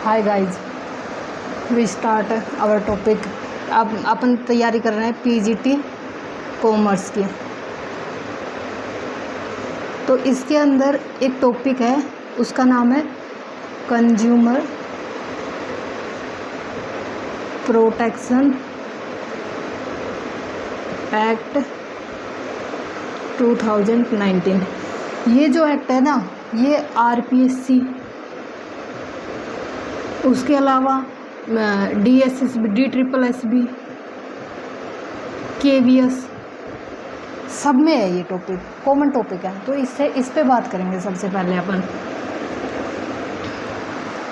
Hi guys, we start our topic. अब अपन तैयारी कर रहे हैं पीजीटी कॉमर्स की। तो इसके अंदर एक टॉपिक है, उसका नाम है कंज्यूमर प्रोटेक्शन एक्ट 2019। ये जो एक्ट है ना, ये आरपीएससी, उसके अलावा डीएसएसबी, डीट्रिपल-एसबी, केवीएस, सब में है ये टॉपिक, कॉमन टॉपिक है। तो इस पे बात करेंगे सबसे पहले अपन।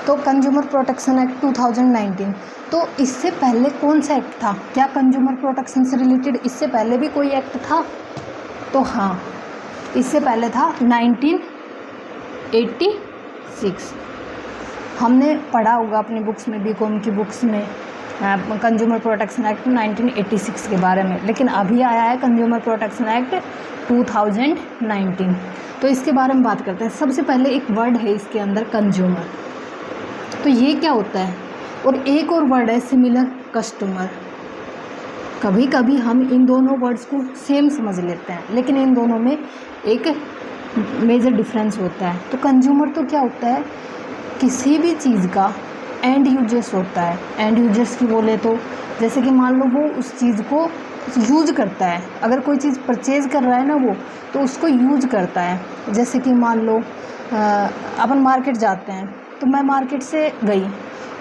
तो कंज्यूमर प्रोटेक्शन एक्ट 2019, तो इससे पहले कौन सा एक्ट था? क्या कंज्यूमर प्रोटेक्शन से रिलेटेड इससे पहले भी कोई एक्ट था? तो हाँ, इससे पहले था 1986। हमने पढ़ा होगा अपनी बुक्स में, बीकॉम की बुक्स में, कंज्यूमर प्रोटेक्शन एक्ट 1986 के बारे में। लेकिन अभी आया है कंज्यूमर प्रोटेक्शन एक्ट 2019। तो इसके बारे में बात करते हैं। सबसे पहले एक वर्ड है इसके अंदर, कंज्यूमर। तो ये क्या होता है? और एक और वर्ड है सिमिलर, कस्टमर। कभी कभी हम इन दोनों वर्ड्स को सेम समझ लेते हैं, लेकिन इन दोनों में एक मेजर डिफरेंस होता है। तो कंज्यूमर तो क्या होता है? किसी भी चीज़ का एंड यूजर्स होता है। एंड यूजर्स की बोले तो जैसे कि मान लो वो उस चीज़ को यूज करता है। अगर कोई चीज़ परचेज़ कर रहा है ना वो, तो उसको यूज करता है। जैसे कि मान लो अपन मार्केट जाते हैं, तो मैं मार्केट से गई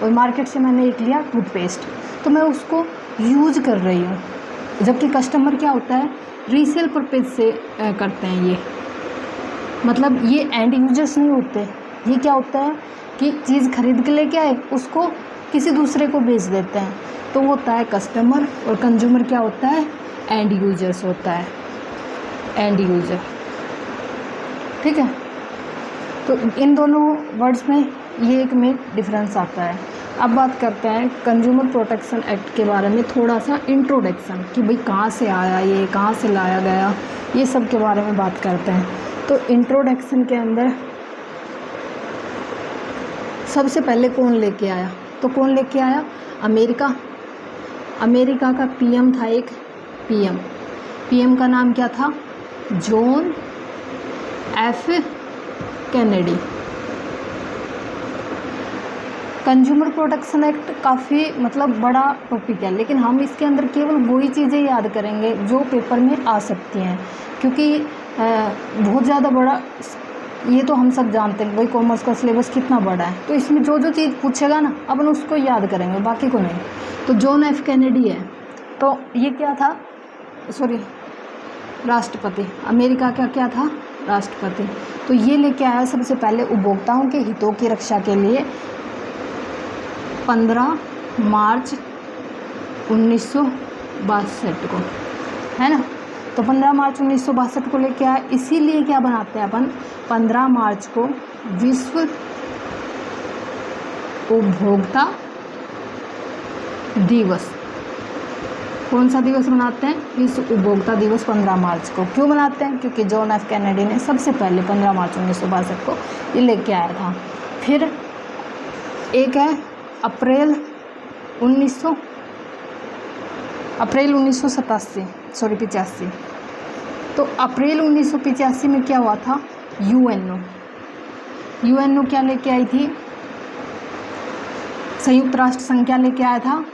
और मार्केट से मैंने एक लिया टूथपेस्ट, तो मैं उसको यूज कर रही हूँ। जबकि कस्टमर क्या होता है? रीसेल परपज़ से करते हैं ये, मतलब ये एंड यूजर्स नहीं होते। ये क्या होता है कि चीज़ खरीद के लेके आए, उसको किसी दूसरे को बेच देते हैं, तो वो होता है कस्टमर। और कंज्यूमर क्या होता है? एंड यूजर्स होता है, एंड यूजर। ठीक है, तो इन दोनों वर्ड्स में ये एक में डिफरेंस आता है। अब बात करते हैं कंज्यूमर प्रोटेक्शन एक्ट के बारे में, थोड़ा सा इंट्रोडक्शन कि भाई कहाँ से आया, ये कहाँ से लाया गया, ये सब के बारे में बात करते हैं। तो इंट्रोडक्शन के अंदर सबसे पहले कौन लेके आया? तो कौन लेके आया? अमेरिका। अमेरिका का पीएम था एक, पीएम का नाम क्या था? John F Kennedy. Consumer protection act काफ़ी मतलब बड़ा टॉपिक है, लेकिन हम इसके अंदर केवल वही चीज़ें याद करेंगे जो पेपर में आ सकती हैं, क्योंकि बहुत ज़्यादा बड़ा, ये तो हम सब जानते हैं भाई कॉमर्स का सिलेबस कितना बड़ा है। तो इसमें जो जो चीज़ पूछेगा ना, अपन उसको याद करेंगे, बाकी को नहीं। तो जॉन एफ कैनेडी है, तो ये क्या था? सॉरी, राष्ट्रपति। अमेरिका का क्या था? राष्ट्रपति। तो ये लेके आया सबसे पहले उपभोक्ताओं के हितों की रक्षा के लिए 15 मार्च 1962 को, है ना। तो 15 मार्च 1962 को लेके आया। इसीलिए क्या बनाते हैं अपन? 15 मार्च को विश्व उपभोक्ता दिवस। कौन सा दिवस मनाते हैं? विश्व उपभोक्ता दिवस 15 मार्च को। क्यों बनाते हैं? क्योंकि जॉन एफ कैनेडी ने सबसे पहले 15 मार्च 1962 को ये लेके आया था। फिर एक है अप्रैल 1985। तो अप्रैल 1985 में क्या हुआ था? यूएनओ क्या लेके आई थी? संयुक्त राष्ट्र संघ क्या लेके आया था?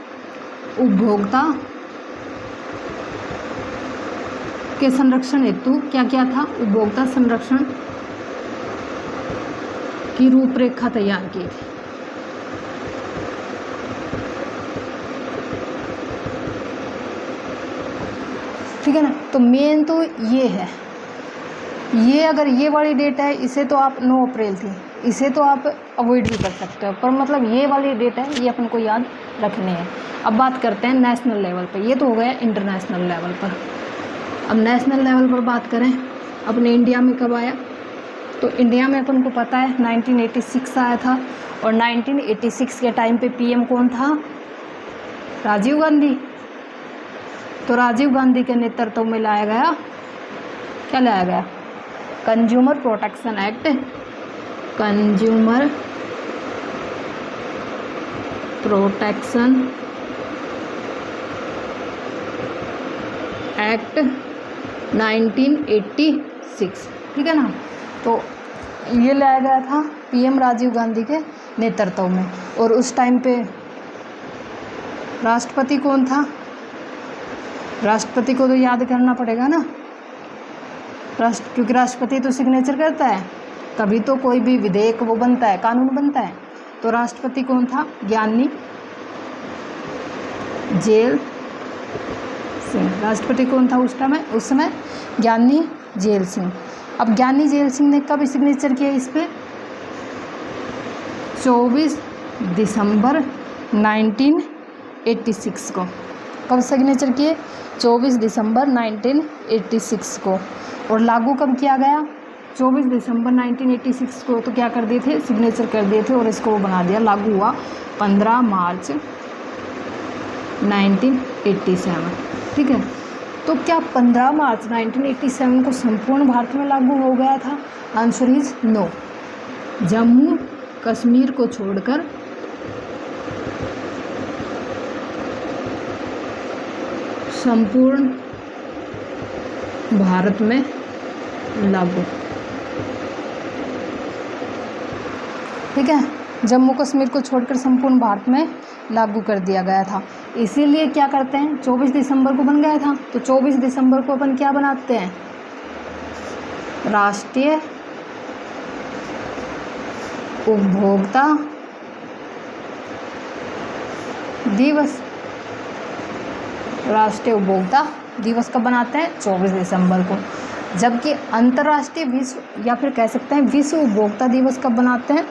उपभोक्ता के संरक्षण हेतु क्या क्या था? उपभोक्ता संरक्षण की रूपरेखा तैयार की थी। ठीक है ना। तो मेन तो ये है, ये अगर ये वाली डेट है, इसे तो आप 9 अप्रैल थी, इसे तो आप अवॉइड भी कर सकते हो, पर मतलब ये वाली डेट है, ये अपन को याद रखनी है। अब बात करते हैं नेशनल लेवल पर। ये तो हो गया इंटरनेशनल लेवल पर। अब नेशनल लेवल पर बात करें, अपने इंडिया में कब आया? तो इंडिया में अपन को पता है 1986 आया था। और 1986 के टाइम पे पीएम कौन था? राजीव गांधी। तो राजीव गांधी के नेतृत्व में लाया गया, क्या लाया गया? Consumer protection act. Consumer protection act 1986, ठीक है ना। तो ये लाया गया था पीएम राजीव गांधी के नेतृत्व में। और उस टाइम पे राष्ट्रपति कौन था? राष्ट्रपति को तो याद करना पड़ेगा ना, क्योंकि राष्ट्रपति तो सिग्नेचर करता है, तभी तो कोई भी विधेयक वो बनता है, कानून बनता है। तो राष्ट्रपति कौन था? ज्ञानी जेल सिंह। राष्ट्रपति कौन था उस समय? ज्ञानी जेल सिंह। अब ज्ञानी जेल सिंह ने कब सिग्नेचर किया इस पे? 24 दिसंबर 1986 को। कब सिग्नेचर किए? 24 दिसंबर 1986 को। और लागू कब किया गया? 24 दिसंबर 1986 को। तो क्या कर दिए थे? सिग्नेचर कर दिए थे और इसको वो बना दिया, लागू हुआ 15 मार्च 1987, ठीक है। तो क्या 15 मार्च 1987 को संपूर्ण भारत में लागू हो गया था? Answer is no. Jammu Kashmir को छोड़कर संपूर्ण भारत में लागू, ठीक है। जम्मू कश्मीर को छोड़कर संपूर्ण भारत में लागू कर दिया गया था। इसीलिए क्या करते हैं, 24 दिसंबर को बन गया था, तो 24 दिसंबर को अपन क्या बनाते हैं? राष्ट्रीय उपभोक्ता दिवस। राष्ट्रीय उपभोक्ता दिवस कब बनाते हैं? 24 दिसंबर को। जबकि अंतर्राष्ट्रीय विश्व या फिर कह सकते हैं विश्व उपभोक्ता दिवस कब बनाते हैं?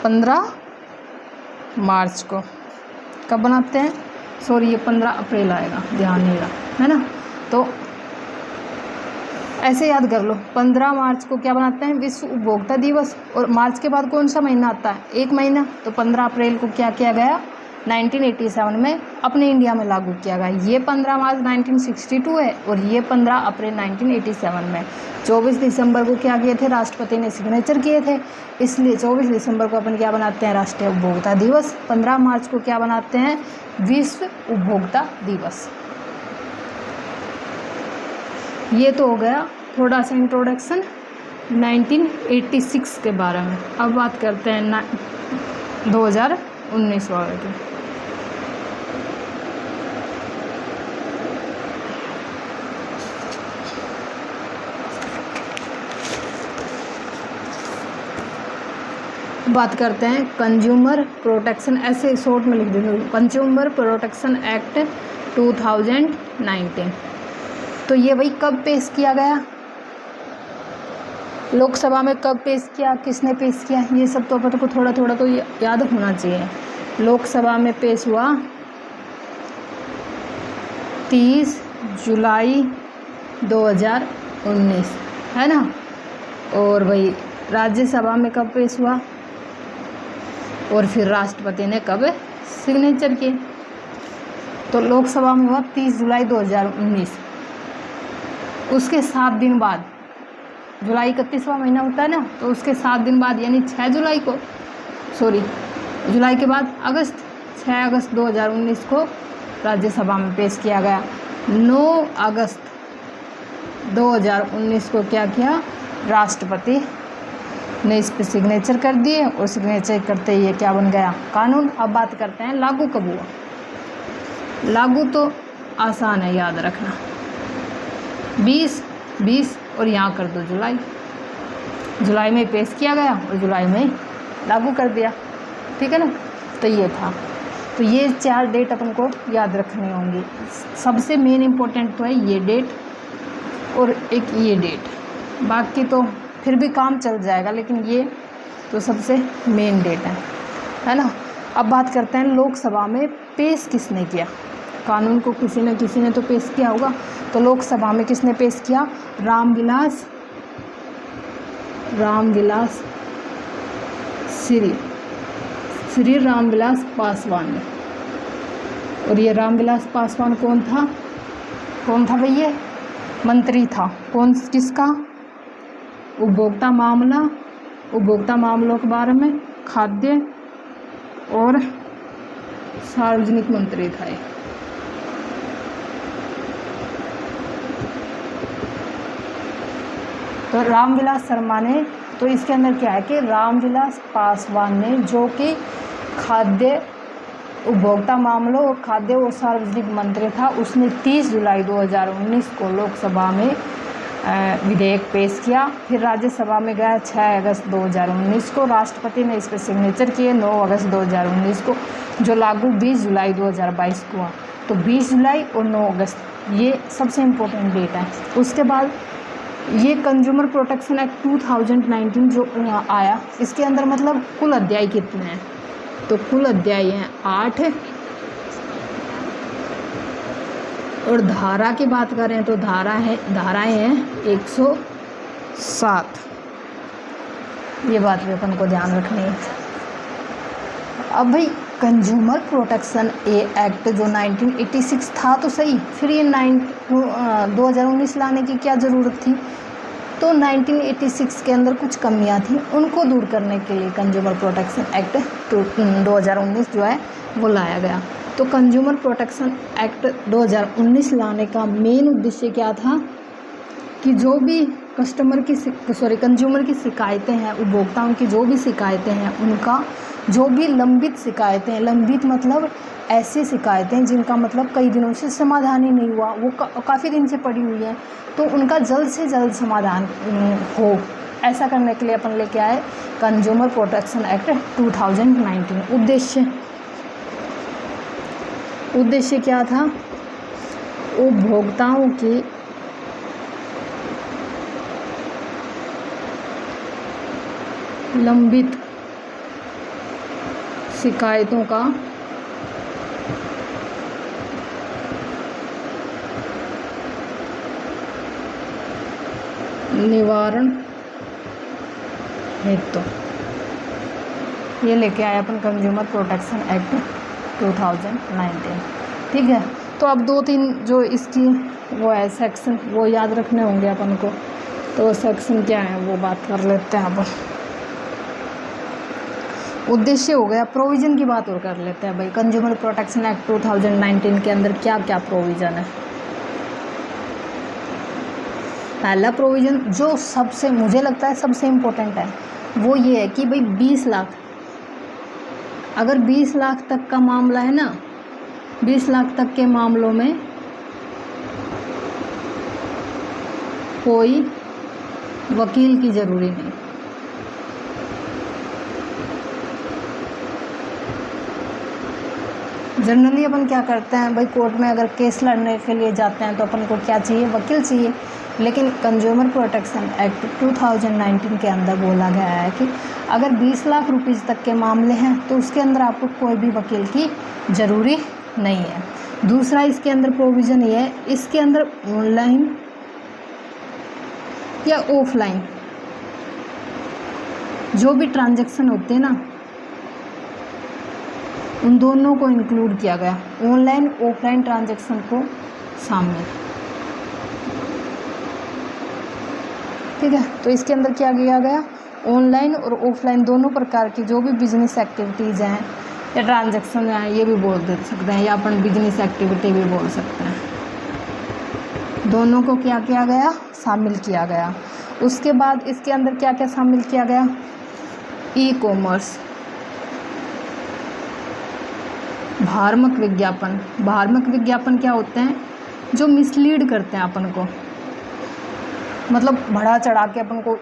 15 मार्च को। कब बनाते हैं? सॉरी, ये 15 अप्रैल आएगा, ध्यान नहीं रहा है ना। तो ऐसे याद कर लो, 15 मार्च को क्या बनाते हैं? विश्व उपभोक्ता दिवस। और मार्च के बाद कौन सा महीना आता है? एक महीना। तो 15 अप्रैल को क्या किया गया? 1987 में अपने इंडिया में लागू किया गया। ये 15 मार्च 1962 है और ये 15 अप्रैल 1987 में। 24 दिसंबर को क्या किए थे? राष्ट्रपति ने सिग्नेचर किए थे, इसलिए 24 दिसंबर को अपन क्या बनाते हैं? राष्ट्रीय उपभोक्ता दिवस। 15 मार्च को क्या बनाते हैं? विश्व उपभोक्ता दिवस। ये तो हो गया थोड़ा सा इंट्रोडक्शन 1986 के बारे में। अब बात करते हैं 2019 वाले की। बात करते हैं कंज्यूमर प्रोटेक्शन, ऐसे शॉर्ट में लिख देंगे, कंज्यूमर प्रोटेक्शन एक्ट 2019। तो ये वही कब पेश किया गया? लोकसभा में कब पेश किया? किसने पेश किया? ये सब तो अपन को थोड़ा थोड़ा तो याद होना चाहिए। लोकसभा में पेश हुआ 30 जुलाई 2019, है ना। और वही राज्यसभा में कब पेश हुआ? और फिर राष्ट्रपति ने कब सिग्नेचर किए? तो लोकसभा में हुआ 30 जुलाई 2019। उसके 7 दिन बाद, जुलाई 31वां महीना होता है ना, तो उसके 7 दिन बाद यानी 6 जुलाई को, सॉरी जुलाई के बाद अगस्त, 6 अगस्त 2019 को राज्यसभा में पेश किया गया। 9 अगस्त 2019 को क्या किया? राष्ट्रपति ने इस पर सिग्नेचर कर दिए और सिग्नेचर करते ही ये क्या बन गया? कानून। अब बात करते हैं लागू कब हुआ। लागू तो आसान है याद रखना, 20 और यहाँ कर दो जुलाई। जुलाई में पेश किया गया और जुलाई में लागू कर दिया, ठीक है ना। तो ये था। तो ये 4 डेट अपन को याद रखनी होंगी। सबसे मेन इम्पोर्टेंट तो है ये डेट और एक ये डेट, बाकी तो फिर भी काम चल जाएगा, लेकिन ये तो सबसे मेन डेट है ना। अब बात करते हैं लोकसभा में पेश किसने किया कानून को? किसी ने तो पेश किया होगा। तो लोकसभा में किसने पेश किया? श्री रामविलास पासवान ने। और ये रामविलास पासवान कौन था भैया? मंत्री था। किसका? उपभोक्ता मामला उपभोक्ता मामलों के बारे में, खाद्य और सार्वजनिक मंत्री था ये। तो रामविलास शर्मा ने, तो इसके अंदर क्या है कि रामविलास पासवान ने, जो कि खाद्य उपभोक्ता मामलों और खाद्य और सार्वजनिक मंत्री था, उसने 30 जुलाई 2019 को लोकसभा में विधेयक पेश किया। फिर राज्यसभा में गया 6 अगस्त 2019 को। राष्ट्रपति ने इस पर सिग्नेचर किए 9 अगस्त 2019 को, जो लागू 20 जुलाई 2022 को हुआ। तो 20 जुलाई और 9 अगस्त ये सबसे इम्पोर्टेंट डेट है। उसके बाद ये कंज्यूमर प्रोटेक्शन एक्ट 2019 जो आया, इसके अंदर मतलब कुल अध्याय कितने हैं? तो कुल अध्याय हैं 8, और धारा की बात करें तो धाराएं हैं 107। ये बात भी अपन को ध्यान रखनी है। अब भाई कंज्यूमर प्रोटेक्शन एक्ट जो 1986 था तो सही, फिर ये 2019 लाने की क्या ज़रूरत थी? तो 1986 के अंदर कुछ कमियां थी, उनको दूर करने के लिए कंज्यूमर प्रोटेक्शन एक्ट 2019 जो है वो लाया गया। तो कंज्यूमर प्रोटेक्शन एक्ट 2019 लाने का मेन उद्देश्य क्या था कि जो भी कंज्यूमर की शिकायतें हैं, उपभोक्ताओं की जो भी शिकायतें हैं, उनका जो भी लंबित शिकायतें हैं, लंबित मतलब ऐसी शिकायतें जिनका मतलब कई दिनों से समाधान ही नहीं हुआ, वो काफ़ी दिन से पड़ी हुई हैं, तो उनका जल्द से जल्द समाधान हो, ऐसा करने के लिए अपन लेके आए कंज्यूमर प्रोटेक्शन एक्ट 2019। उद्देश्य क्या था? उपभोक्ताओं की लंबित शिकायतों का निवारण हेतु ये लेके आए अपन कंज्यूमर प्रोटेक्शन एक्ट 2019। ठीक है, तो अब 2-3 जो इसकी वो है सेक्शन, वो याद रखने होंगे अपन को। तो सेक्शन क्या है वो बात कर लेते हैं अपन। उद्देश्य हो गया, प्रोविज़न की बात और कर लेते हैं भाई। कंज्यूमर प्रोटेक्शन एक्ट 2019 के अंदर क्या क्या प्रोविज़न है? पहला प्रोविज़न जो सबसे मुझे लगता है सबसे इम्पोर्टेंट है, वो ये है कि भाई 20 लाख, अगर 20 लाख तक का मामला है ना, 20 लाख तक के मामलों में कोई वकील की ज़रूरी नहीं। जनरली अपन क्या करते हैं भाई, कोर्ट में अगर केस लड़ने के लिए जाते हैं तो अपन को क्या चाहिए? वकील चाहिए। लेकिन कंज्यूमर प्रोटेक्शन एक्ट 2019 के अंदर बोला गया है कि अगर 20 लाख रुपीज़ तक के मामले हैं तो उसके अंदर आपको कोई भी वकील की ज़रूरी नहीं है। दूसरा इसके अंदर प्रोविज़न ये है, इसके अंदर ऑनलाइन या ऑफलाइन जो भी ट्रांजैक्शन होते हैं ना, उन दोनों को इंक्लूड किया गया, ऑनलाइन ऑफलाइन ट्रांजैक्शन को शामिल। ठीक है, तो इसके अंदर क्या किया गया? ऑनलाइन और ऑफलाइन दोनों प्रकार की जो भी बिजनेस एक्टिविटीज़ हैं या ट्रांजैक्शन हैं, ये भी बोल दे सकते हैं, या अपन बिजनेस एक्टिविटी भी बोल सकते हैं। दोनों को क्या किया गया? शामिल किया गया। उसके बाद इसके अंदर क्या क्या शामिल किया गया? ई कॉमर्स, भ्रामक विज्ञापन। भ्रामक विज्ञापन क्या होते हैं? जो मिसलीड करते हैं अपन को, मतलब बढ़ा चढ़ा के अपन को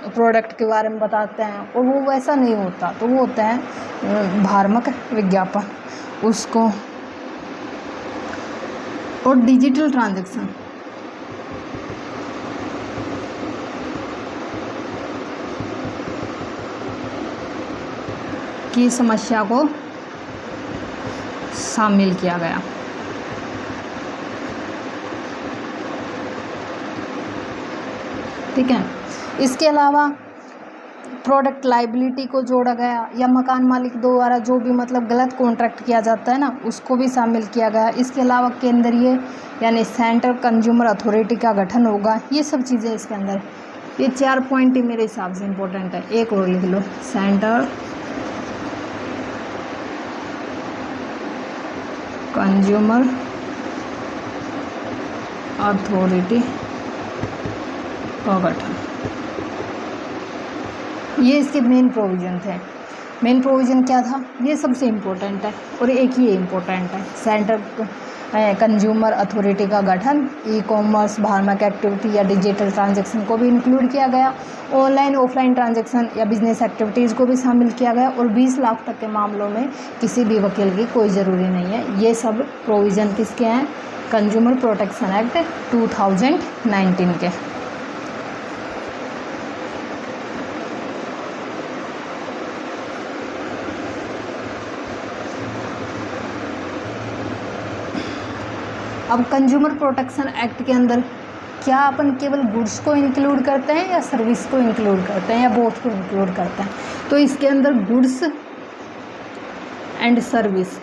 प्रोडक्ट के बारे में बताते हैं और वो वैसा नहीं होता, तो वो होता है भ्रामक विज्ञापन उसको। और डिजिटल ट्रांजैक्शन, की समस्या को शामिल किया गया। ठीक है, इसके अलावा प्रोडक्ट लाइबिलिटी को जोड़ा गया, या मकान मालिक द्वारा जो भी मतलब गलत कॉन्ट्रैक्ट किया जाता है ना, उसको भी शामिल किया गया। इसके अलावा केंद्रीय यानी सेंट्रल कंज्यूमर अथॉरिटी का गठन होगा। ये सब चीज़ें इसके अंदर, ये 4 पॉइंट ही मेरे हिसाब से इम्पोर्टेंट है। एक और लिख लो, सेंट्रल कंज्यूमर अथॉरिटी का गठन, ये इसके मेन प्रोविज़न थे। मेन प्रोविज़न क्या था, ये सबसे इम्पोर्टेंट है। और एक ही इम्पोर्टेंट है, सेंट्रल कंज्यूमर अथॉरिटी का गठन। ई कॉमर्स, फार्मक एक्टिविटी या डिजिटल ट्रांजैक्शन को भी इंक्लूड किया गया। ऑनलाइन ऑफलाइन ट्रांजैक्शन या बिजनेस एक्टिविटीज़ को भी शामिल किया गया। और 20 लाख तक के मामलों में किसी भी वकील की कोई ज़रूरी नहीं है। ये सब प्रोविज़न किसके हैं, कंज्यूमर प्रोटेक्शन एक्ट 2019 के। अब कंज्यूमर प्रोटेक्शन एक्ट के अंदर क्या अपन केवल गुड्स को इंक्लूड करते हैं या सर्विस को इंक्लूड करते हैं या बोथ को इंक्लूड करते हैं? तो इसके अंदर गुड्स एंड सर्विस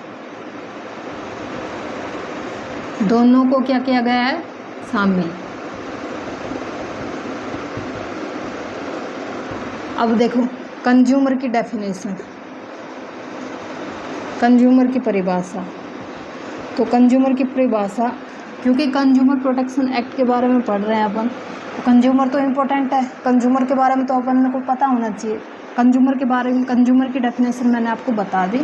दोनों को क्या किया गया है, शामिल। अब देखो कंज्यूमर की डेफिनेशन, कंज्यूमर की परिभाषा। तो कंज्यूमर की परिभाषा, क्योंकि कंज्यूमर प्रोटेक्शन एक्ट के बारे में पढ़ रहे हैं अपन, तो कंज्यूमर तो इम्पोर्टेंट है। कंज्यूमर के बारे में तो अपन को पता होना चाहिए। कंज्यूमर के बारे में, कंज्यूमर की डेफिनेशन मैंने आपको बता दी।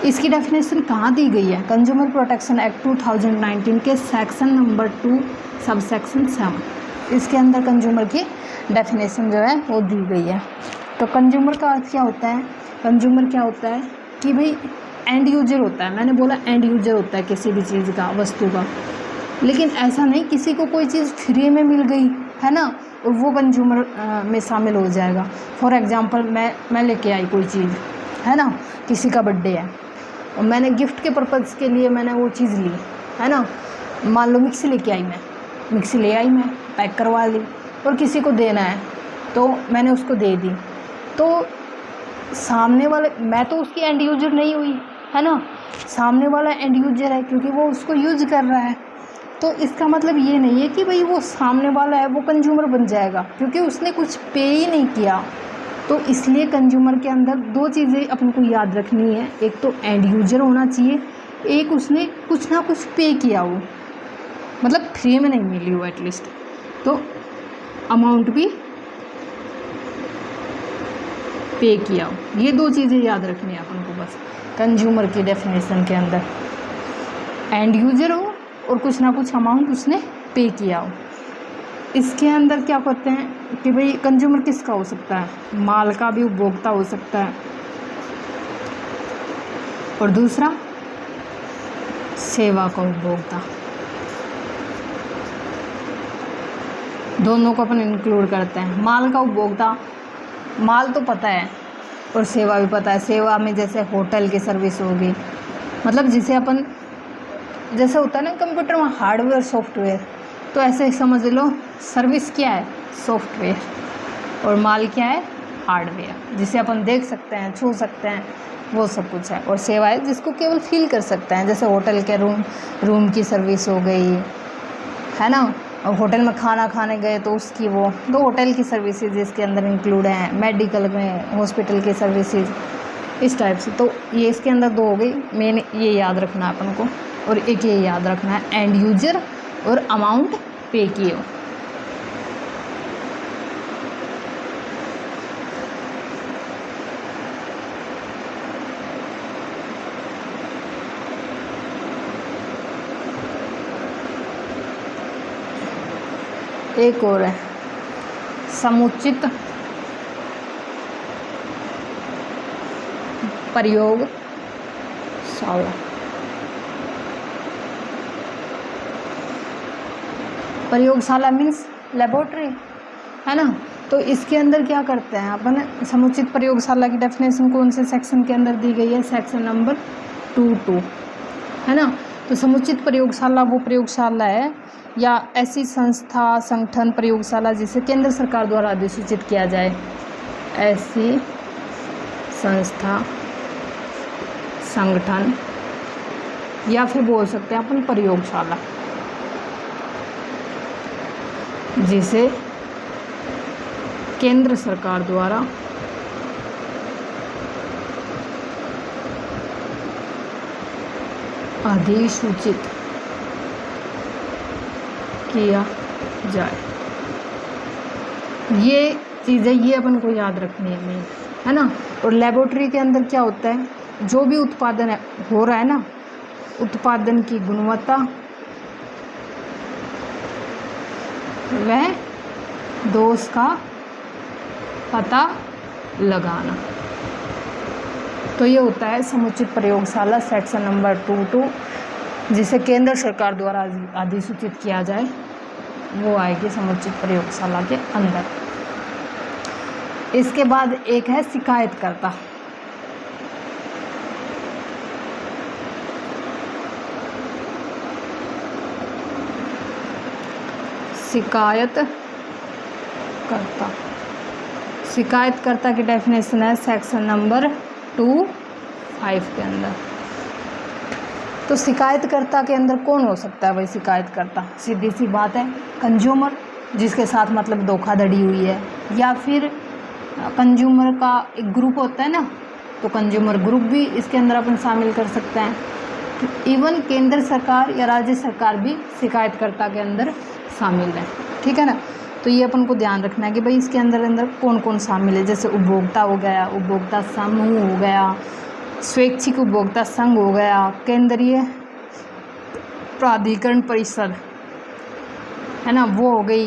इसकी डेफिनेशन कहाँ दी गई है, कंज्यूमर प्रोटेक्शन एक्ट 2019 के सेक्शन नंबर 2 सब सेक्शन 7, इसके अंदर कंज्यूमर की डेफिनेशन जो है वो दी गई है। तो कंज्यूमर का अर्थ क्या होता है, कंज्यूमर क्या होता है कि भाई एंड यूजर होता है। मैंने बोला एंड यूजर होता है किसी भी चीज़ का, वस्तु का। लेकिन ऐसा नहीं किसी को कोई चीज़ फ्री में मिल गई है ना और वो कंज्यूमर में शामिल हो जाएगा। फॉर एग्जांपल मैं लेके आई कोई चीज़ है ना, किसी का बर्थडे है और मैंने गिफ्ट के पर्पज़ के लिए मैंने वो चीज़ ली है ना। मान लो मिक्सी लेके आई, मैं मिक्सी ले आई, मैं पैक करवा ली और किसी को देना है तो मैंने उसको दे दी। तो सामने वाले, मैं तो उसकी एंड यूजर नहीं हुई है ना, सामने वाला एंड यूजर है क्योंकि वो उसको यूज कर रहा है। तो इसका मतलब ये नहीं है कि भाई वो सामने वाला है वो कंज्यूमर बन जाएगा क्योंकि उसने कुछ पे ही नहीं किया। तो इसलिए कंज्यूमर के अंदर 2 चीज़ें अपन को याद रखनी है, एक तो एंड यूजर होना चाहिए, एक उसने कुछ ना कुछ पे किया हो, मतलब फ्री में नहीं मिली हो एटलीस्ट, तो अमाउंट भी पे किया हो। ये 2 चीज़ें याद रखनी है अपन को बस कंज्यूमर की डेफिनेशन के अंदर, एंड यूजर हो और कुछ ना कुछ अमाउंट उसने पे किया हो। इसके अंदर क्या कहते हैं कि भाई कंज्यूमर किसका हो सकता है, माल का भी उपभोक्ता हो सकता है और दूसरा सेवा का उपभोक्ता, दोनों को अपन इंक्लूड करते हैं। माल का उपभोक्ता, माल तो पता है और सेवा भी पता है। सेवा में जैसे होटल की सर्विस होगी, मतलब जिसे अपन, जैसे होता है ना कंप्यूटर में हार्डवेयर सॉफ्टवेयर, तो ऐसे ही समझ लो सर्विस क्या है, सॉफ्टवेयर, और माल क्या है, हार्डवेयर, जिसे अपन देख सकते हैं, छू सकते हैं, वो सब कुछ है। और सेवा है जिसको केवल फील कर सकते हैं, जैसे होटल के रूम की सर्विस हो गई है ना, और होटल में खाना खाने गए तो उसकी वो 2 होटल की सर्विसेज इसके अंदर इंक्लूड हैं, मेडिकल में हॉस्पिटल की सर्विसेज, इस टाइप से। तो ये इसके अंदर 2 हो गई मेन, ये याद रखना है अपन को। और एक ये याद रखना है एंड यूजर और अमाउंट पे किए हो। एक और है समुचित प्रयोगशाला। प्रयोगशाला मीन्स लेबोरेटरी है ना। तो इसके अंदर क्या करते हैं अपन, समुचित प्रयोगशाला की डेफिनेशन कौन से सेक्शन के अंदर दी गई है, सेक्शन नंबर 22 है ना। तो समुचित प्रयोगशाला वो प्रयोगशाला है या ऐसी संस्था संगठन प्रयोगशाला जिसे केंद्र सरकार द्वारा अधिसूचित किया जाए, ऐसी संस्था, संगठन या फिर बोल सकते हैं अपन प्रयोगशाला जिसे केंद्र सरकार द्वारा अधिसूचित किया जाए। ये चीज़ें ये अपन को याद रखनी है मेन, है ना। और लेबोरेटरी के अंदर क्या होता है, जो भी उत्पादन हो रहा है ना, उत्पादन की गुणवत्ता वह दोष का पता लगाना। तो ये होता है समुचित प्रयोगशाला सेक्शन नंबर 22, जिसे केंद्र सरकार द्वारा अधिसूचित किया जाए, वो आएगी समुचित प्रयोगशाला के अंदर। इसके बाद एक है शिकायतकर्ता। शिकायतकर्ता की डेफिनेशन है सेक्शन नंबर 25 के अंदर। तो शिकायतकर्ता के अंदर कौन हो सकता है भाई शिकायतकर्ता? सीधी सी बात है, कंज्यूमर जिसके साथ मतलब धोखाधड़ी हुई है, या फिर कंज्यूमर का एक ग्रुप होता है ना, तो कंज्यूमर ग्रुप भी इसके अंदर अपन शामिल कर सकते हैं। तो इवन केंद्र सरकार या राज्य सरकार भी शिकायतकर्ता के अंदर शामिल है, ठीक है ना। तो ये अपन को ध्यान रखना है कि भाई इसके अंदर कौन कौन शामिल है। जैसे उपभोक्ता हो गया, उपभोक्ता समूह हो गया, स्वैच्छिक उपभोक्ता संघ हो गया, केंद्रीय प्राधिकरण परिषद, है ना, वो हो गई,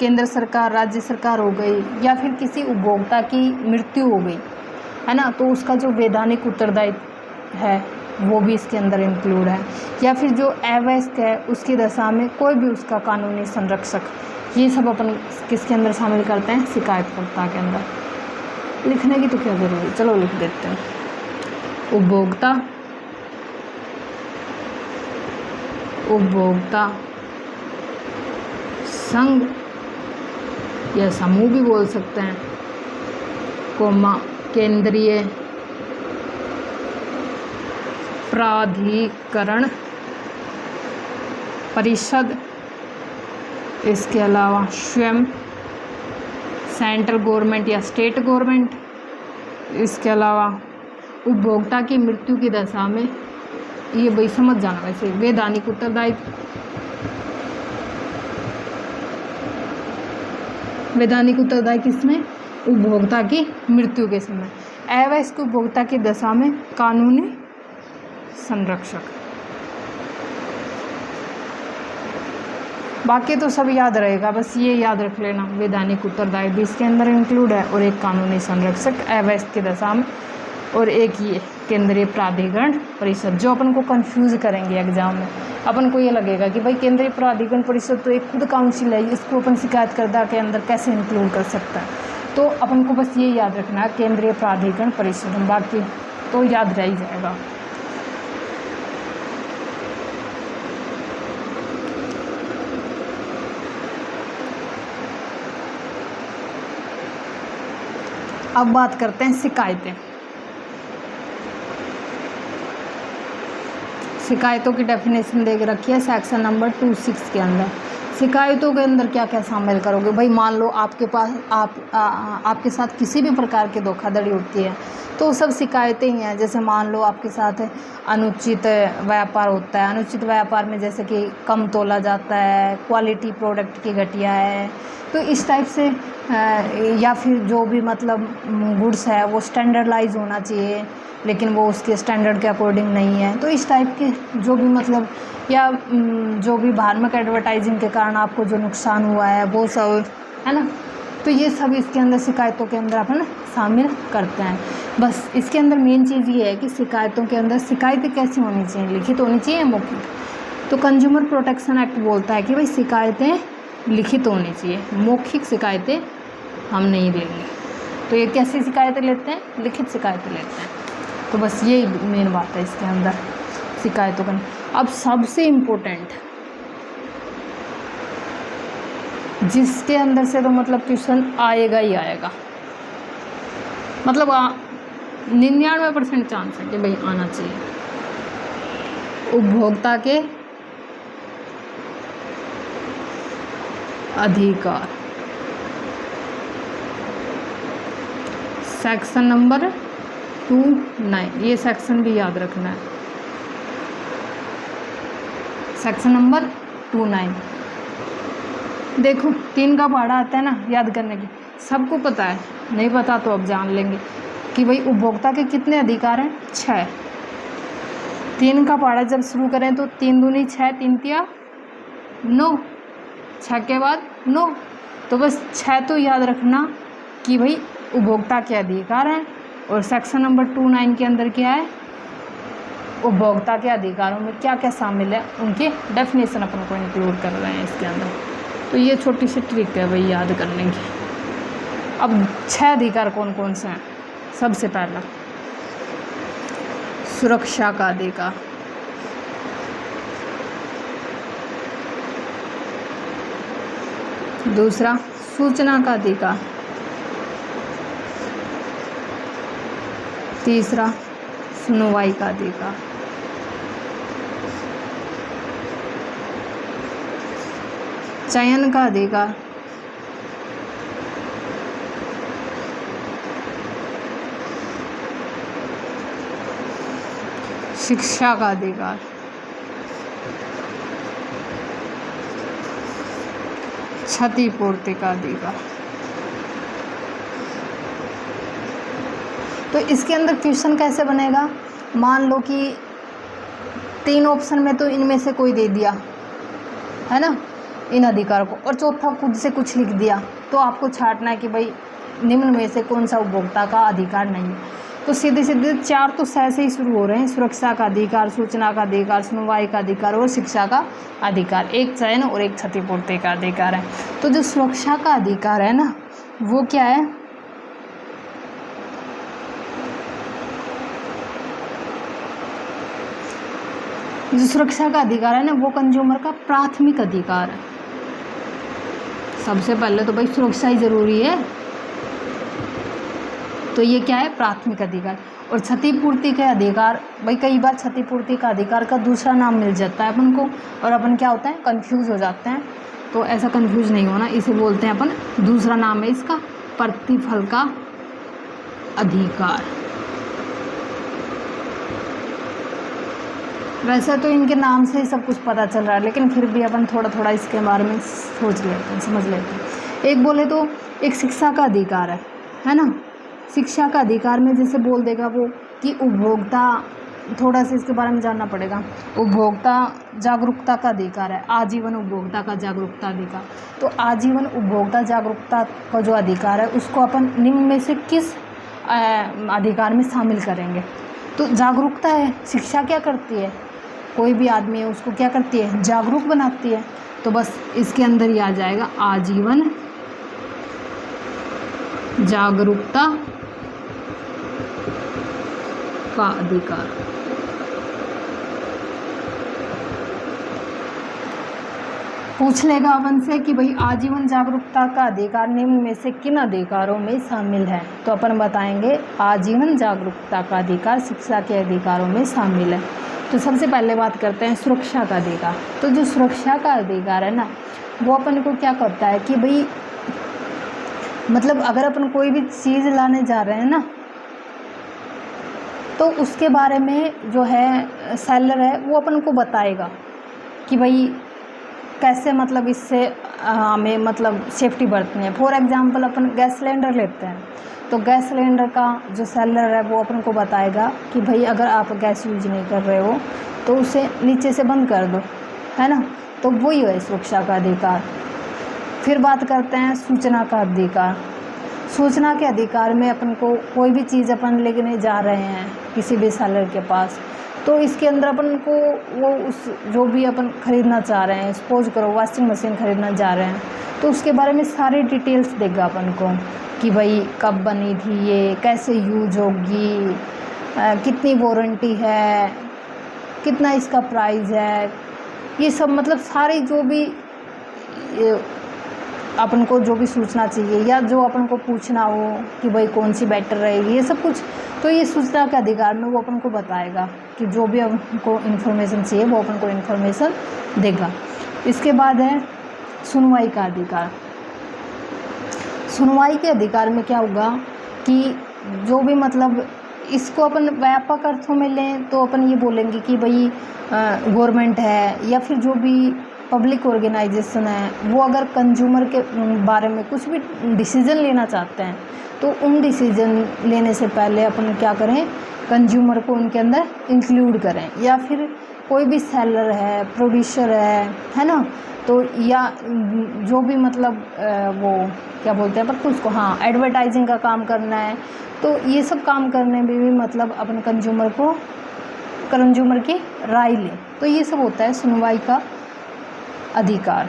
केंद्र सरकार, राज्य सरकार हो गई, या फिर किसी उपभोक्ता की मृत्यु हो गई, है ना, तो उसका जो वैधानिक उत्तरदायित्व है वो भी इसके अंदर इंक्लूड है। या फिर जो अवयस्क है उसकी दशा में कोई भी उसका कानूनी संरक्षक, ये सब अपन किसके अंदर शामिल करते हैं? शिकायतकर्ता के अंदर। लिखने की तो क्या ज़रूरी, चलो लिख देते हैं। उपभोक्ता संघ या समूह भी बोल सकते हैं, कोमा केंद्रीय प्राधिकरण परिषद, इसके अलावा स्वयं सेंट्रल गवर्नमेंट या स्टेट गवर्नमेंट, इसके अलावा उपभोक्ता की मृत्यु की दशा में, ये भाई समझ जाना, वैसे वैधानिक उत्तरदायित्व, वैधानिक उत्तरदायित्व किसमें? उपभोक्ता की मृत्यु के समय। अवयस्क उपभोक्ता की दशा में कानूनी संरक्षक। बाकी तो सब याद रहेगा, बस ये याद रख लेना, वैधानिक उत्तरदायित्व भी इसके अंदर इंक्लूड है, और एक कानूनी संरक्षक अवयस्क की दशा में, और एक ये केंद्रीय प्राधिकरण परिषद। जो अपन को कंफ्यूज करेंगे एग्जाम में, अपन को ये लगेगा कि भाई केंद्रीय प्राधिकरण परिषद तो एक खुद काउंसिल है, इसको अपन शिकायतकर्ता के अंदर कैसे इंक्लूड कर सकता है? तो अपन को बस ये याद रखना है केंद्रीय प्राधिकरण परिषद, बाकी तो याद रह ही जाएगा। अब बात करते हैं शिकायतें। शिकायतों की डेफिनेशन दे रखी है सेक्शन नंबर 26 के अंदर। शिकायतों के अंदर क्या क्या शामिल करोगे भाई? मान लो आपके पास आपके साथ किसी भी प्रकार की धोखाधड़ी होती है, तो सब शिकायतें ही हैं। जैसे मान लो आपके साथ अनुचित व्यापार होता है, अनुचित व्यापार में जैसे कि कम तोला जाता है, क्वालिटी प्रोडक्ट की घटिया है, तो इस टाइप से, या फिर जो भी मतलब गुड्स है वो स्टैंडर्डाइज होना चाहिए लेकिन वो उसके स्टैंडर्ड के अकॉर्डिंग नहीं है, तो इस टाइप के जो भी मतलब, या जो भी भ्रामक एडवर्टाइजिंग के कारण आपको जो नुकसान हुआ है वो सब, है ना, तो ये सब इसके अंदर शिकायतों के अंदर अपन शामिल करते हैं। बस इसके अंदर मेन चीज़ ये है कि शिकायतों के अंदर शिकायतें कैसी होनी चाहिए, लिखित होनी चाहिए, मौखिक। तो कंज्यूमर प्रोटेक्शन एक्ट बोलता है कि भाई शिकायतें लिखित होनी चाहिए, मौखिक शिकायतें हम नहीं लेंगे। तो ये कैसी शिकायतें लेते हैं? लिखित शिकायतें लेते हैं। तो बस ये मेन बात है इसके अंदर शिकायतों का। अब सबसे इम्पोर्टेंट, जिसके अंदर से तो मतलब क्वेश्चन आएगा ही आएगा, मतलब 99% चांस है कि भाई आना चाहिए। उपभोक्ता के अधिकार, सेक्शन नंबर 29, ये सेक्शन भी याद रखना है, सेक्शन नंबर 29। देखो 3 का पहाड़ा आता है ना याद करने की, सबको पता है, नहीं पता तो अब जान लेंगे कि भाई उपभोक्ता के कितने अधिकार हैं, 6। 3 का पहाड़ा जब शुरू करें तो 3 दूनी 6, 3 तिया 9, 6 के बाद 9, तो बस 6 तो याद रखना कि भाई उपभोक्ता के अधिकार हैं। और सेक्शन नंबर 29 के अंदर क्या है, उपभोक्ता के अधिकारों में क्या क्या शामिल है, उनके डेफिनेशन अपन को इंक्लूड कर रहे हैं इसके अंदर। तो ये छोटी सी ट्रिक है भाई याद करने की। अब 6 अधिकार कौन कौन से हैं? सबसे पहला सुरक्षा का अधिकार, दूसरा सूचना का अधिकार, तीसरा सुनवाई का अधिकार, चयन का अधिकार, शिक्षा का अधिकार, क्षतिपूर्ति का अधिकार। तो इसके अंदर क्वेश्चन कैसे बनेगा, मान लो कि 3 ऑप्शन में तो इनमें से कोई दे दिया है ना इन अधिकार को, और चौथा खुद से कुछ लिख दिया, तो आपको छांटना है कि भाई निम्न में से कौन सा उपभोक्ता का अधिकार नहीं है। तो सीधे सीधे 4 तो सह से ही शुरू हो रहे हैं, सुरक्षा का अधिकार, सूचना का अधिकार, सुनवाई का अधिकार और शिक्षा का अधिकार। एक चयन और एक क्षतिपूर्ति का अधिकार है। तो जो सुरक्षा का अधिकार है ना वो क्या है, जो सुरक्षा का अधिकार है ना वो कंज्यूमर का प्राथमिक अधिकार है। सबसे पहले तो भाई सुरक्षा ही ज़रूरी है, तो ये क्या है, प्राथमिक अधिकार। और क्षतिपूर्ति के अधिकार, भाई कई बार क्षतिपूर्ति का अधिकार का दूसरा नाम मिल जाता है अपन को, और अपन क्या होता है कंफ्यूज हो जाते हैं। तो ऐसा कंफ्यूज नहीं होना, इसे बोलते हैं अपन, दूसरा नाम है इसका प्रतिफल का अधिकार। वैसे तो इनके नाम से ही सब कुछ पता चल रहा है, लेकिन फिर भी अपन थोड़ा थोड़ा इसके बारे में सोच लेते हैं, समझ लेते हैं। एक बोले तो एक शिक्षा का अधिकार है ना। शिक्षा का अधिकार में जैसे बोल देगा वो कि उपभोक्ता, थोड़ा सा इसके बारे में जानना पड़ेगा। उपभोक्ता जागरूकता का अधिकार है, आजीवन उपभोक्ता का जागरूकता अधिकार। तो आजीवन उपभोक्ता जागरूकता का जो अधिकार है उसको अपन निम्न में से किस अधिकार में शामिल करेंगे? तो जागरूकता है। शिक्षा क्या करती है, कोई भी आदमी है उसको क्या करती है, जागरूक बनाती है। तो बस इसके अंदर ही आ जाएगा आजीवन जागरूकता का अधिकार। पूछ लेगा अपन से कि भाई आजीवन जागरूकता का अधिकार निम्न में से किन अधिकारों में शामिल है? तो अपन बताएंगे आजीवन जागरूकता का अधिकार शिक्षा के अधिकारों में शामिल है। तो सबसे पहले बात करते हैं सुरक्षा का अधिकार। तो जो सुरक्षा का अधिकार है ना वो अपन को क्या करता है कि भाई मतलब अगर अपन कोई भी चीज़ लाने जा रहे हैं ना तो उसके बारे में जो है सेलर है वो अपन को बताएगा कि भाई कैसे मतलब इससे हमें मतलब सेफ्टी बरतनी है। For example upon gas cylinder लेते हैं तो गैस सिलेंडर का जो सेलर है वो अपन को बताएगा कि भाई अगर आप गैस यूज नहीं कर रहे हो तो उसे नीचे से बंद कर दो, है ना। तो वही है सुरक्षा का अधिकार। फिर बात करते हैं सूचना का अधिकार। सूचना के अधिकार में अपन को कोई भी चीज़ अपन लेने जा रहे हैं किसी भी सेलर के पास, तो इसके अंदर अपन को वो उस जो भी अपन ख़रीदना चाह रहे हैं, सपोज करो वॉशिंग मशीन ख़रीदना जा रहे हैं, तो उसके बारे में सारी डिटेल्स देगा अपन को कि भाई कब बनी थी ये, कैसे यूज होगी, कितनी वारंटी है, कितना इसका प्राइस है, ये सब मतलब सारी जो भी अपन को जो भी सूचना चाहिए या जो अपन को पूछना हो कि भाई कौन सी बेटर रहेगी, ये सब कुछ, तो ये सूचना के अधिकार में वो अपन को बताएगा कि जो भी अपन को इन्फॉर्मेशन चाहिए वो अपन को इन्फॉर्मेशन देगा। इसके बाद है सुनवाई का अधिकार। सुनवाई के अधिकार में क्या होगा कि जो भी मतलब इसको अपन व्यापक अर्थों में लें तो अपन ये बोलेंगे कि भाई गवर्नमेंट है या फिर जो भी पब्लिक ऑर्गेनाइजेशन है वो अगर कंज्यूमर के बारे में कुछ भी डिसीज़न लेना चाहते हैं तो उन डिसीज़न लेने से पहले अपन क्या करें, कंज्यूमर को उनके अंदर इंक्लूड करें। या फिर कोई भी सेलर है, प्रोड्यूसर है ना, तो या जो भी मतलब वो क्या बोलते हैं पर उसको, हाँ, एडवर्टाइजिंग का काम करना है, तो ये सब काम करने में भी मतलब अपन कंज्यूमर की राय लें। तो ये सब होता है सुनवाई का अधिकार,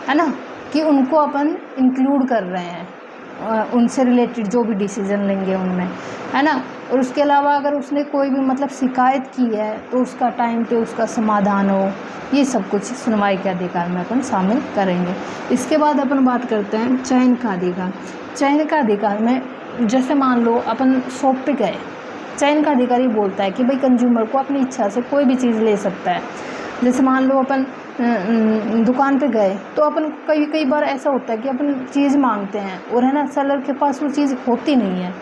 है ना, कि उनको अपन इंक्लूड कर रहे हैं उनसे रिलेटेड जो भी डिसीज़न लेंगे उनमें, है ना। और उसके अलावा अगर उसने कोई भी मतलब शिकायत की है तो उसका टाइम पे उसका समाधान हो, ये सब कुछ सुनवाई के अधिकार में अपन शामिल करेंगे। इसके बाद अपन बात करते हैं चयन का अधिकार। चयन का अधिकार में जैसे मान लो अपन शॉप पे गए, चयन का अधिकारी बोलता है कि भाई कंज्यूमर को अपनी इच्छा से कोई भी चीज़ ले सकता है। जैसे मान लो अपन दुकान पे गए तो अपन कई बार ऐसा होता है कि अपन चीज़ मांगते हैं और, है ना, सेलर के पास वो चीज़ होती नहीं है,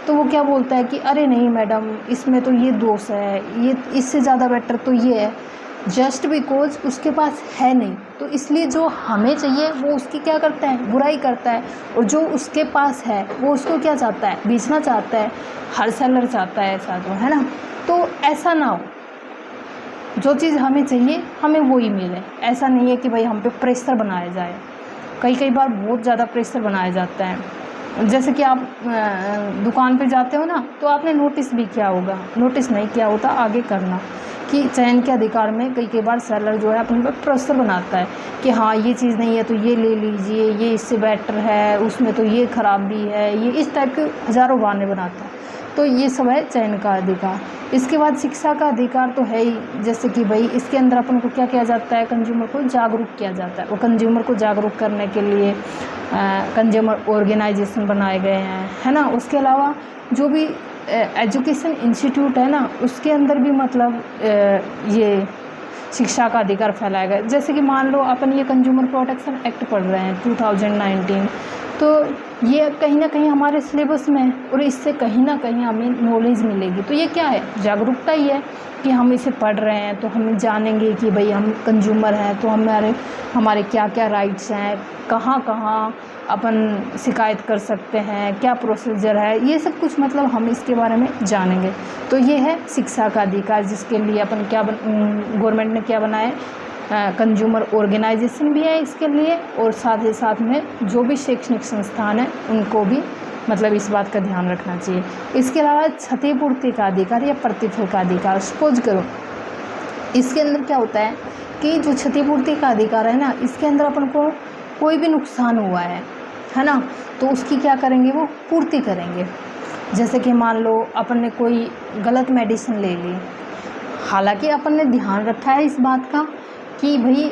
तो वो क्या बोलता है कि अरे नहीं मैडम, इसमें तो ये दोष है, ये इससे ज़्यादा बेटर तो ये है, जस्ट बिकॉज उसके पास है नहीं, तो इसलिए जो हमें चाहिए वो उसकी क्या करता है, बुराई करता है, और जो उसके पास है वो उसको क्या चाहता है, बेचना चाहता है। हर सेलर चाहता है ऐसा, तो है ना। तो ऐसा ना हो, जो चीज़ हमें चाहिए हमें वो ही मिले। ऐसा नहीं है कि भाई हम पे प्रेशर बनाया जाए। कई बार बहुत ज़्यादा प्रेशर बनाया जाता है। जैसे कि आप दुकान पे जाते हो ना, तो आपने नोटिस भी किया होगा, नोटिस नहीं किया होता आगे करना, कि चयन के अधिकार में कई बार सेलर जो है अपने पे प्रेशर बनाता है कि हाँ ये चीज़ नहीं है तो ये ले लीजिए, ये इससे बेटर है, उसमें तो ये खराबी है, ये इस टाइप के हज़ारों बहाने बनाता है। तो ये सब है चयन का अधिकार। इसके बाद शिक्षा का अधिकार तो है ही, जैसे कि भाई इसके अंदर अपन को क्या किया जाता है, कंज्यूमर को जागरूक किया जाता है। और कंज्यूमर को जागरूक करने के लिए कंज्यूमर ऑर्गेनाइजेशन बनाए गए हैं, है ना। उसके अलावा जो भी एजुकेशन इंस्टीट्यूट है ना, उसके अंदर भी मतलब ये शिक्षा का अधिकार फैलाया गया। जैसे कि मान लो अपन ये कंज्यूमर प्रोटेक्शन एक्ट पढ़ रहे हैं 2019, तो ये कहीं ना कहीं हमारे सिलेबस में है और इससे कहीं ना कहीं हमें नॉलेज मिलेगी। तो ये क्या है, जागरूकता ही है कि हम इसे पढ़ रहे हैं तो हम जानेंगे कि भाई हम कंज्यूमर हैं तो हमारे क्या क्या राइट्स हैं, कहाँ अपन शिकायत कर सकते हैं, क्या प्रोसीजर है, ये सब कुछ मतलब हम इसके बारे में जानेंगे। तो ये है शिक्षा का अधिकार, जिसके लिए अपन गवर्नमेंट ने क्या बनाया, कंज्यूमर ऑर्गेनाइजेशन भी है इसके लिए, और साथ ही साथ में जो भी शैक्षणिक संस्थान है उनको भी मतलब इस बात का ध्यान रखना चाहिए। इसके अलावा क्षतिपूर्ति का अधिकार या प्रतिफल का अधिकार। सपोज करो इसके अंदर क्या होता है कि जो क्षतिपूर्ति का अधिकार है ना, इसके अंदर अपन को कोई भी नुकसान हुआ है ना, तो उसकी क्या करेंगे, वो पूर्ति करेंगे। जैसे कि मान लो अपन ने कोई गलत मेडिसिन ले ली, हालांकि अपन ने ध्यान रखा है इस बात का कि भाई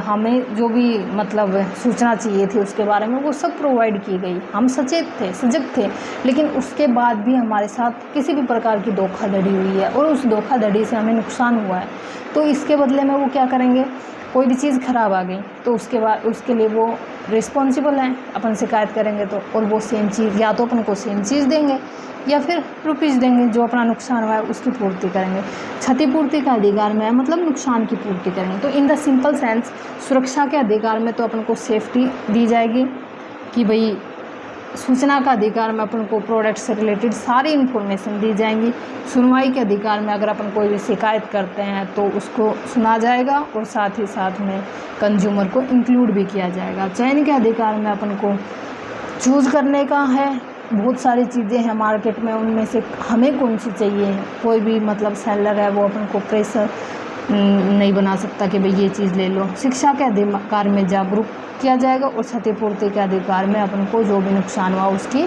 हमें जो भी मतलब सूचना चाहिए थी उसके बारे में वो सब प्रोवाइड की गई, हम सचेत थे, सजग थे, लेकिन उसके बाद भी हमारे साथ किसी भी प्रकार की धोखाधड़ी हुई है और उस धोखाधड़ी से हमें नुकसान हुआ है, तो इसके बदले में वो क्या करेंगे, कोई भी चीज़ ख़राब आ गई तो उसके बाद उसके लिए वो रिस्पॉन्सिबल हैं, अपन शिकायत करेंगे तो, और वो सेम चीज़ या तो अपन को सेम चीज़ देंगे या फिर रुपीज़ देंगे, जो अपना नुकसान हुआ है उसकी पूर्ति करेंगे। क्षतिपूर्ति का अधिकार में मतलब नुकसान की पूर्ति करेंगे। तो इन द सिंपल सेंस सुरक्षा के अधिकार में तो अपन को सेफ्टी दी जाएगी कि भाई सूचना का अधिकार में अपन को प्रोडक्ट से रिलेटेड सारी इन्फॉर्मेशन दी जाएंगी। सुनवाई के अधिकार में अगर अपन कोई भी शिकायत करते हैं तो उसको सुना जाएगा और साथ ही साथ में कंज्यूमर को इंक्लूड भी किया जाएगा। चयन के अधिकार में अपन को चूज़ करने का है, बहुत सारी चीज़ें हैं मार्केट में, उनमें से हमें कौन सी चाहिए, कोई भी मतलब सेलर है वो अपन को प्रेशर नहीं बना सकता कि भाई ये चीज़ ले लो। शिक्षा के अधिकार में जागरूक किया जाएगा और क्षतिपूर्ति के अधिकार में अपन को जो भी नुकसान हुआ उसकी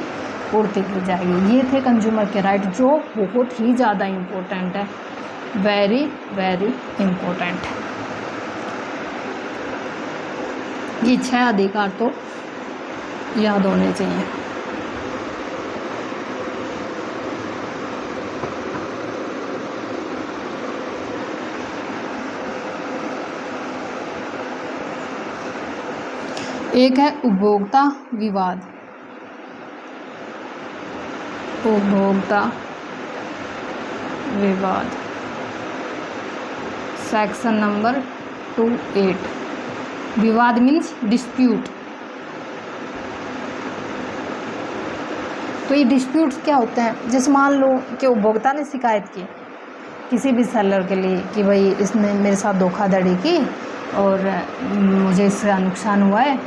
पूर्ति की जाएगी। ये थे कंज्यूमर के राइट, जो बहुत ही ज़्यादा इम्पोर्टेंट है, वेरी वेरी इम्पोर्टेंट। ये 6 अधिकार तो याद होने चाहिए। एक है उपभोक्ता विवाद, उपभोक्ता विवाद, सेक्शन नंबर 28। विवाद मीन्स डिस्प्यूट। तो ये डिस्प्यूट्स क्या होते हैं? जैसे मान लो कि उपभोक्ता ने शिकायत की किसी भी सेलर के लिए कि भाई इसने मेरे साथ धोखाधड़ी की और मुझे इसका नुकसान हुआ है,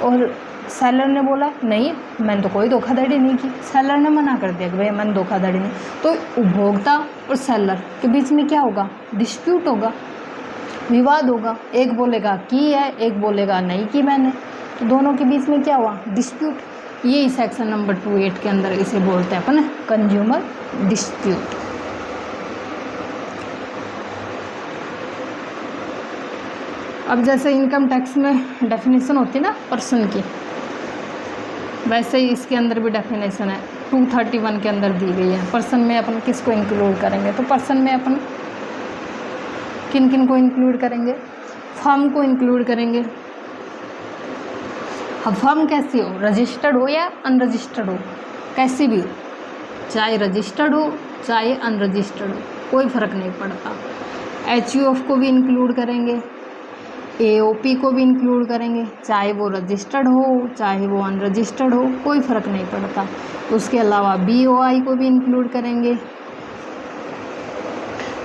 और सेलर ने बोला नहीं मैंने तो कोई धोखाधड़ी नहीं की, सेलर ने मना कर दिया कि भाई मैंने धोखाधड़ी नहीं, तो उपभोक्ता और सेलर के बीच में क्या होगा? डिस्प्यूट होगा, विवाद होगा। एक बोलेगा की है, एक बोलेगा नहीं की मैंने, तो दोनों के बीच में क्या हुआ? डिस्प्यूट। ये सेक्शन नंबर 28 के अंदर इसे बोलते हैं अपन कंज्यूमर डिस्प्यूट। अब जैसे इनकम टैक्स में डेफिनेशन होती है ना पर्सन की, वैसे ही इसके अंदर भी डेफिनेशन है 231 के अंदर दी गई है। पर्सन में अपन किसको इंक्लूड करेंगे? तो पर्सन में अपन किन किन को इंक्लूड करेंगे? फर्म को इंक्लूड करेंगे। अब फर्म कैसी हो? रजिस्टर्ड हो या अनरजिस्टर्ड हो, कैसी भी हो, चाहे रजिस्टर्ड हो चाहे अनरजिस्टर्ड हो, कोई फ़र्क नहीं पड़ता। HUF को भी इंक्लूड करेंगे, AOP को भी इंक्लूड करेंगे, चाहे वो रजिस्टर्ड हो चाहे वो अनरजिस्टर्ड हो, कोई फ़र्क नहीं पड़ता। उसके अलावा BOI को भी इंक्लूड करेंगे।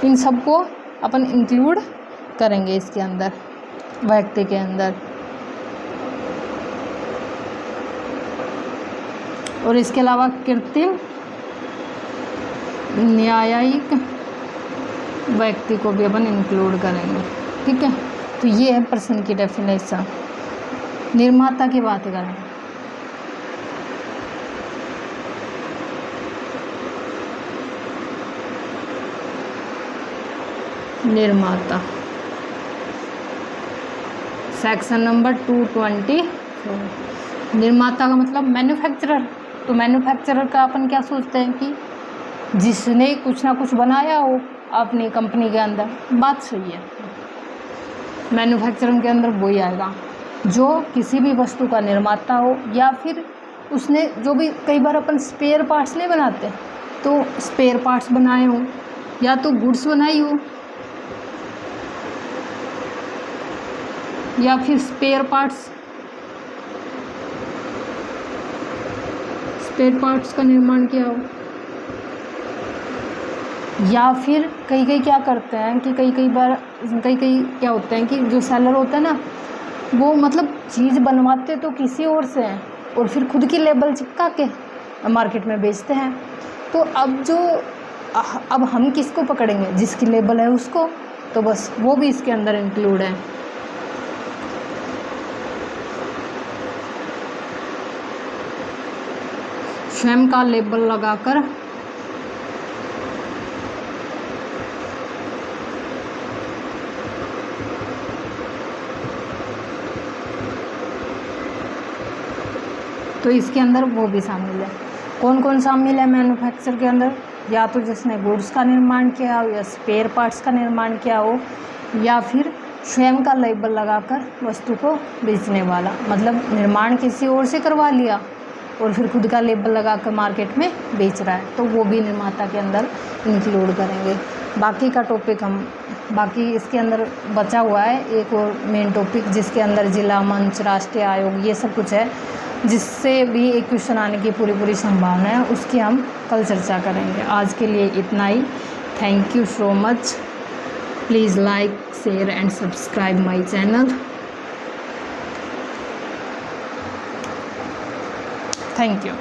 इन सबको अपन इंक्लूड करेंगे इसके अंदर, व्यक्ति के अंदर। और इसके अलावा कृत्रिम न्यायिक व्यक्ति को भी अपन इंक्लूड करेंगे। ठीक है, तो ये है पर्सन की डेफिनेशन। निर्माता की बात करें, निर्माता सेक्शन नंबर 224। निर्माता का मतलब मैन्युफैक्चरर। तो मैन्युफैक्चरर का अपन क्या सोचते हैं कि जिसने कुछ ना कुछ बनाया हो अपनी कंपनी के अंदर। बात सही है, मैन्युफैक्चरिंग के अंदर वही आएगा जो किसी भी वस्तु का निर्माता हो, या फिर उसने जो भी, कई बार अपन स्पेयर पार्ट्स नहीं बनाते, तो स्पेयर पार्ट्स बनाए हो या तो गुड्स बनाई हो, या फिर स्पेयर पार्ट्स का निर्माण किया हो, या फिर कई क्या करते हैं कि कई बार क्या होते हैं कि जो सेलर होता है ना, वो मतलब चीज़ बनवाते तो किसी और से हैं और फिर खुद की लेबल चिपका के मार्केट में बेचते हैं। तो अब हम किसको पकड़ेंगे? जिसकी लेबल है उसको, तो बस वो भी इसके अंदर इंक्लूड है। स्वयं का लेबल लगाकर तो इसके अंदर वो भी शामिल है। कौन कौन शामिल है मैन्युफैक्चर के अंदर? या तो जिसने गुड्स का निर्माण किया हो, या स्पेयर पार्ट्स का निर्माण किया हो, या फिर स्वयं का लेबल लगाकर वस्तु को बेचने वाला, मतलब निर्माण किसी और से करवा लिया और फिर खुद का लेबल लगाकर मार्केट में बेच रहा है, तो वो भी निर्माता के अंदर इंक्लूड करेंगे। बाकी का टॉपिक बाकी इसके अंदर बचा हुआ है एक और मेन टॉपिक, जिसके अंदर जिला मंच, राष्ट्रीय आयोग, ये सब कुछ है, जिससे भी एक क्वेश्चन आने की पूरी संभावना है। उसकी हम कल चर्चा करेंगे। आज के लिए इतना ही। Thank you so much. Please like, share and subscribe my channel. Thank you.